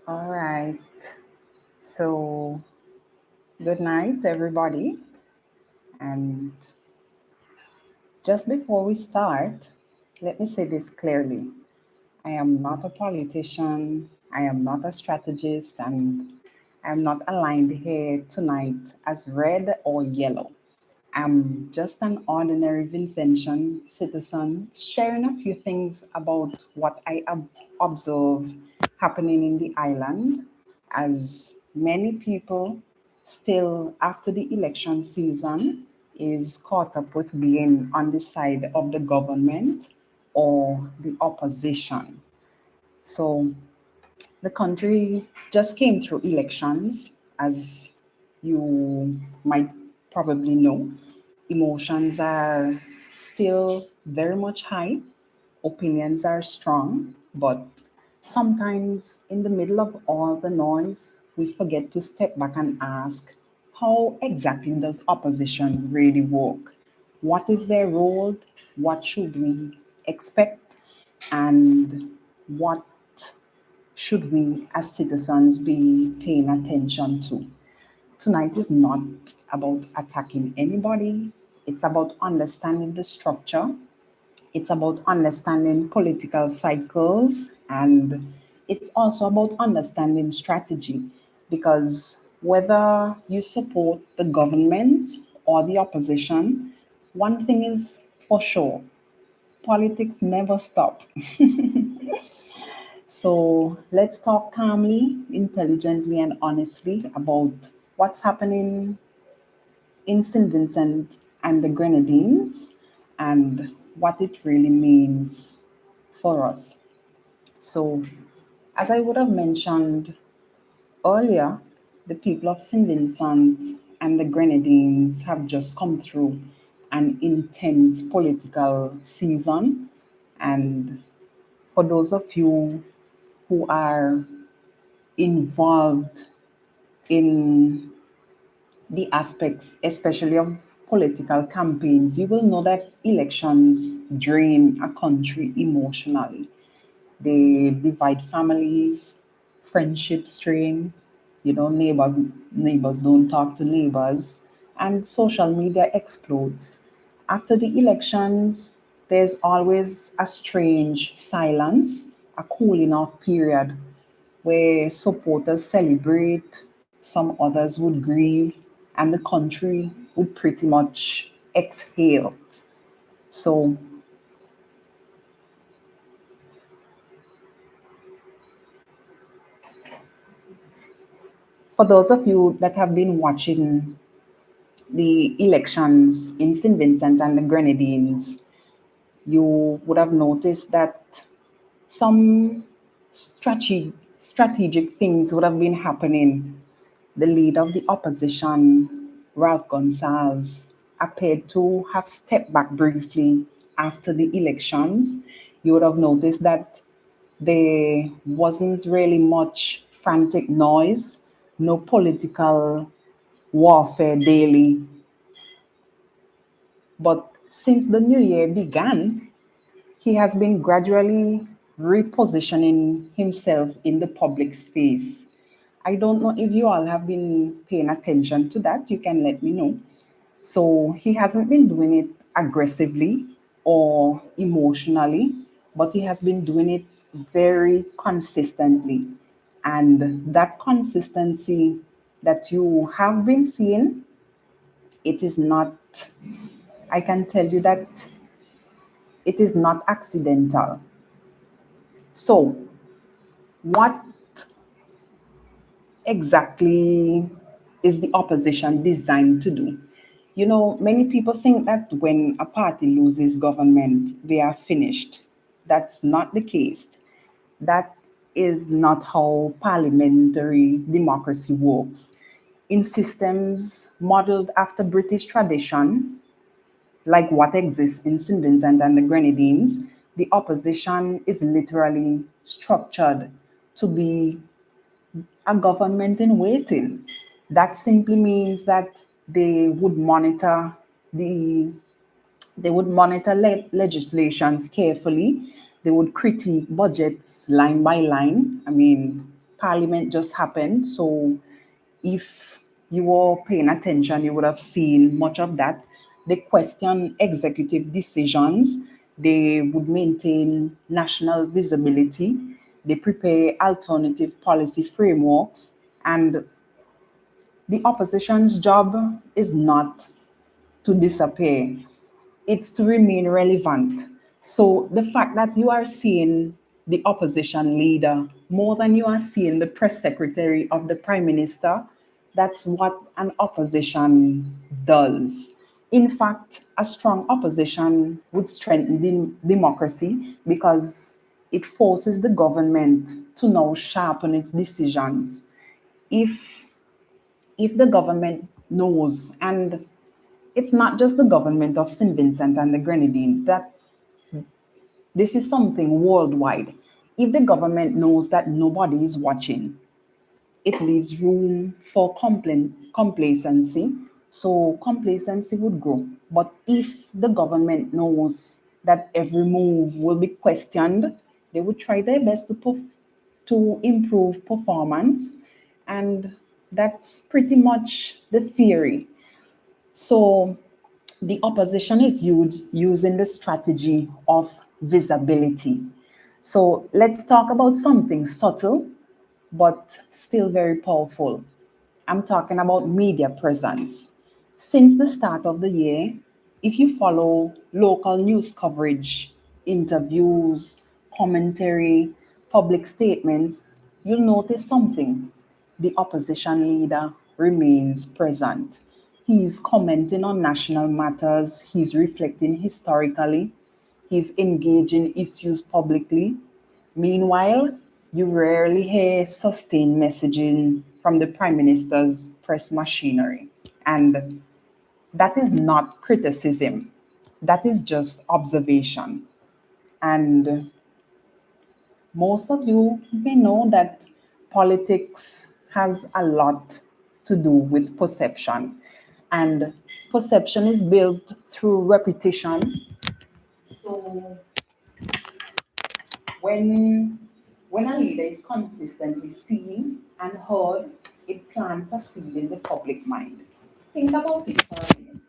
All right. So, good night, everybody. And just before we start, let me say this clearly. I am not a politician, I am not a strategist, and I am not aligned here tonight as red or yellow. I'm just an ordinary Vincentian citizen sharing a few things about what I observe happening in the island as many people still after the election season is caught up with being on the side of the government or the opposition. So the country just came through elections, as you might probably know. Emotions are still very much high, opinions are strong, but sometimes in the middle of all the noise, we forget to step back and ask, how exactly does opposition really work? What is their role? What should we expect? And what should we as citizens be paying attention to? Tonight is not about attacking anybody, it's about understanding the structure, it's about understanding political cycles, and it's also about understanding strategy. Because whether you support the government or the opposition, one thing is for sure, politics never stop. So let's talk calmly, intelligently, and honestly about what's happening in St. Vincent and the Grenadines and what it really means for us. So, as I would have mentioned earlier, the people of St. Vincent and the Grenadines have just come through an intense political season. And for those of you who are involved in the aspects, especially of political campaigns, you will know that elections drain a country emotionally. They divide families, friendships strain, neighbors don't talk to neighbors, and social media explodes. After the elections, there's always a strange silence, a cooling off period where supporters celebrate, some others would grieve, and the country would pretty much exhale. So, for those of you that have been watching the elections in St. Vincent and the Grenadines, you would have noticed that some strategic things would have been happening. The leader of the opposition, Ralph Gonsalves, appeared to have stepped back briefly after the elections. You would have noticed that there wasn't really much frantic noise, no political warfare daily. But since the new year began, he has been gradually repositioning himself in the public space. I don't know if you all have been paying attention to that. You can let me know. So he hasn't been doing it aggressively or emotionally, but he has been doing it very consistently. And that consistency that you have been seeing, it is not, I can tell you that it is not accidental. So, what exactly is the opposition designed to do? You know, many people think that when a party loses government, they are finished. That's not the case. That is not how parliamentary democracy works. In systems modeled after British tradition, like what exists in St. Vincent and the Grenadines, the opposition is literally structured to be a government in waiting. That simply means that they would monitor the legislations carefully. They would critique budgets line by line. I mean, Parliament just happened. So if you were paying attention, you would have seen much of that. They question executive decisions. They would maintain national visibility. They prepare alternative policy frameworks. And the opposition's job is not to disappear, it's to remain relevant. So the fact that you are seeing the opposition leader more than you are seeing the press secretary of the prime minister, that's what an opposition does. In fact, a strong opposition would strengthen democracy because it forces the government to now sharpen its decisions. If if the government knows, and it's not just the government of St. Vincent and the Grenadines, that this is something worldwide. If the government knows that nobody is watching, it leaves room for complacency. So complacency would grow. But if the government knows that every move will be questioned, they would try their best to improve performance. And that's pretty much the theory. So the opposition is using the strategy of visibility. So let's talk about something subtle but still very powerful. I'm talking about media presence. Since the start of the year, if you follow local news coverage, interviews, commentary, public statements, you'll notice something. The opposition leader remains present. He's commenting on national matters, he's reflecting historically, he's engaging issues publicly. Meanwhile, you rarely hear sustained messaging from the Prime Minister's press machinery. And that is not criticism, that is just observation. And most of you may know that politics has a lot to do with perception. And perception is built through repetition. So when a leader is consistently seen and heard, it plants a seed in the public mind. Think about it for a minute.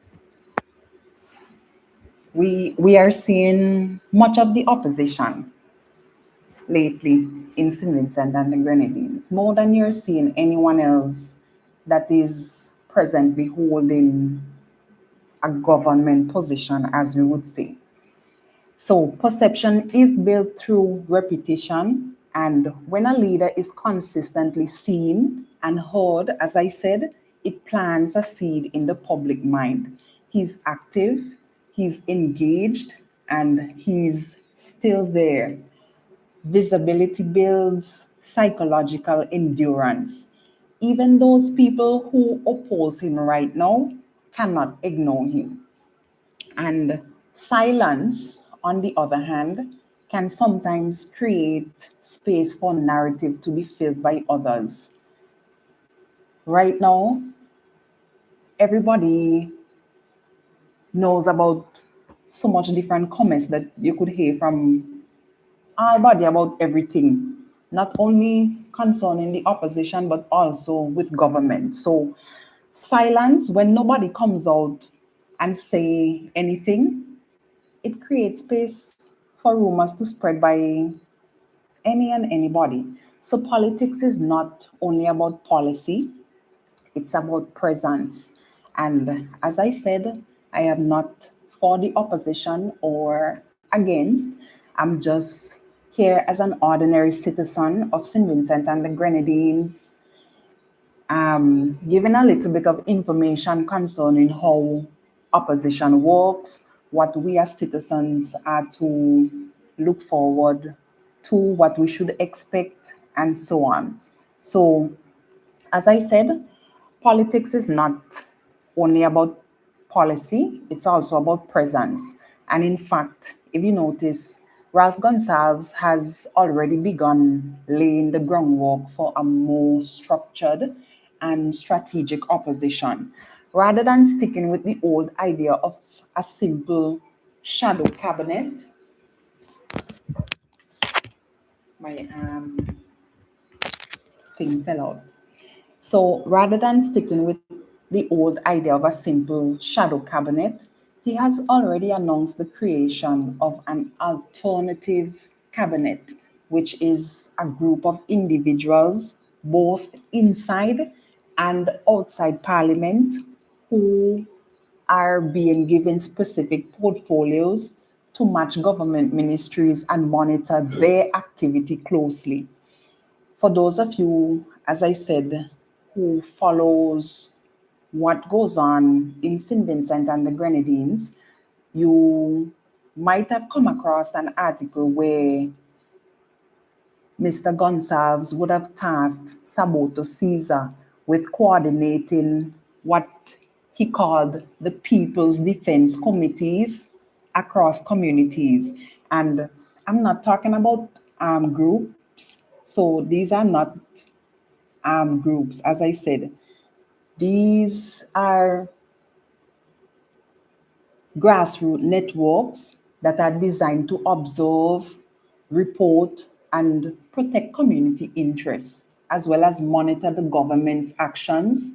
We are seeing much of the opposition lately in St. Vincent and the Grenadines, more than you're seeing anyone else that is presently holding a government position, as we would say. So perception is built through repetition, and when a leader is consistently seen and heard, as I said, it plants a seed in the public mind. He's active, he's engaged, and he's still there. Visibility builds psychological endurance. Even those people who oppose him right now cannot ignore him. And silence, on the other hand, can sometimes create space for narrative to be filled by others. Right now, everybody knows about so much different comments that you could hear from our body about everything, not only concerning the opposition, but also with government. So silence, when nobody comes out and say anything, it creates space for rumors to spread by any and anybody. So politics is not only about policy, it's about presence. And as I said, I am not for the opposition or against. I'm just here as an ordinary citizen of St. Vincent and the Grenadines, giving a little bit of information concerning how opposition works, what we as citizens are to look forward to, what we should expect, and so on. So, as I said, politics is not only about policy, it's also about presence. And in fact, if you notice, Ralph Gonsalves has already begun laying the groundwork for a more structured and strategic opposition, rather than sticking with the old idea of a simple shadow cabinet. My thing fell out. So rather than sticking with the old idea of a simple shadow cabinet, he has already announced the creation of an alternative cabinet, which is a group of individuals, both inside and outside Parliament, who are being given specific portfolios to match government ministries and monitor their activity closely. For those of you, as I said, who follows what goes on in St. Vincent and the Grenadines, you might have come across an article where Mr. Gonsalves would have tasked Saboto Caesar with coordinating what he called the People's Defense Committees across communities. And I'm not talking about groups. So these are not groups. As I said, these are grassroots networks that are designed to observe, report, and protect community interests, as well as monitor the government's actions.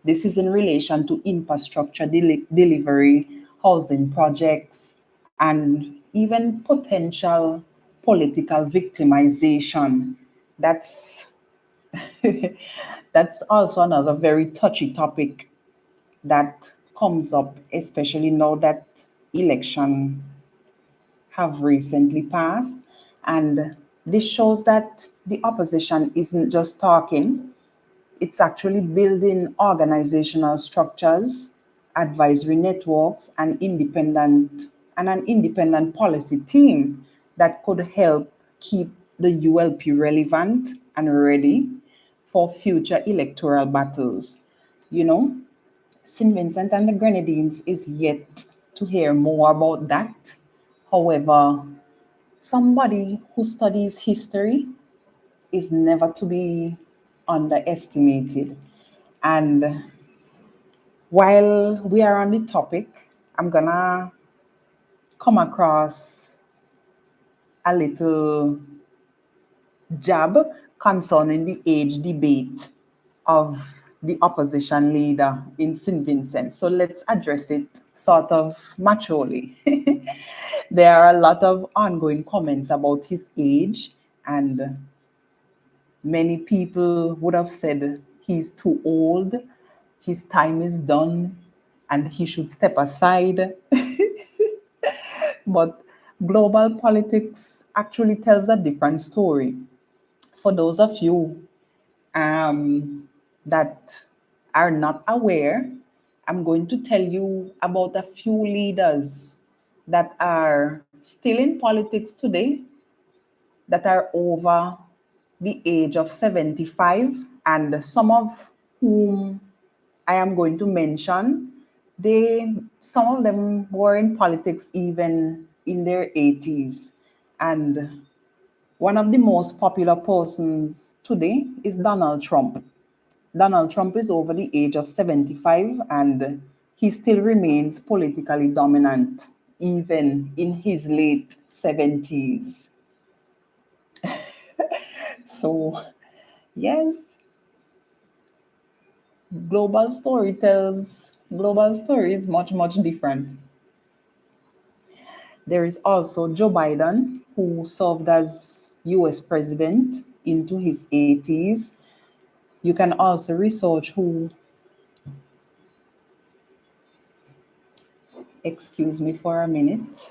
This is in relation to infrastructure delivery, housing projects, and even potential political victimization. That's that's also another very touchy topic that comes up, especially now that election have recently passed. And this shows that the opposition isn't just talking, it's actually building organizational structures, advisory networks, and an independent policy team that could help keep the ULP relevant and ready for future electoral battles. You know, St. Vincent and the Grenadines is yet to hear more about that. However, somebody who studies history is never to be underestimated. And while we are on the topic, I'm gonna come across a little jab concerning the age debate of the opposition leader in St. Vincent. So let's address it sort of maturely. There are a lot of ongoing comments about his age, and many people would have said he's too old, his time is done, and he should step aside. But global politics actually tells a different story. For those of you that are not aware, I'm going to tell you about a few leaders that are still in politics today that are over the age of 75, and some of whom I am going to mention, some of them were in politics even in their 80s. And one of the most popular persons today is Donald Trump. Donald Trump is over the age of 75, and he still remains politically dominant, even in his late 70s. So, yes, global story is much, much different. There is also Joe Biden, who served as US president into his 80s. You can also research who, excuse me for a minute.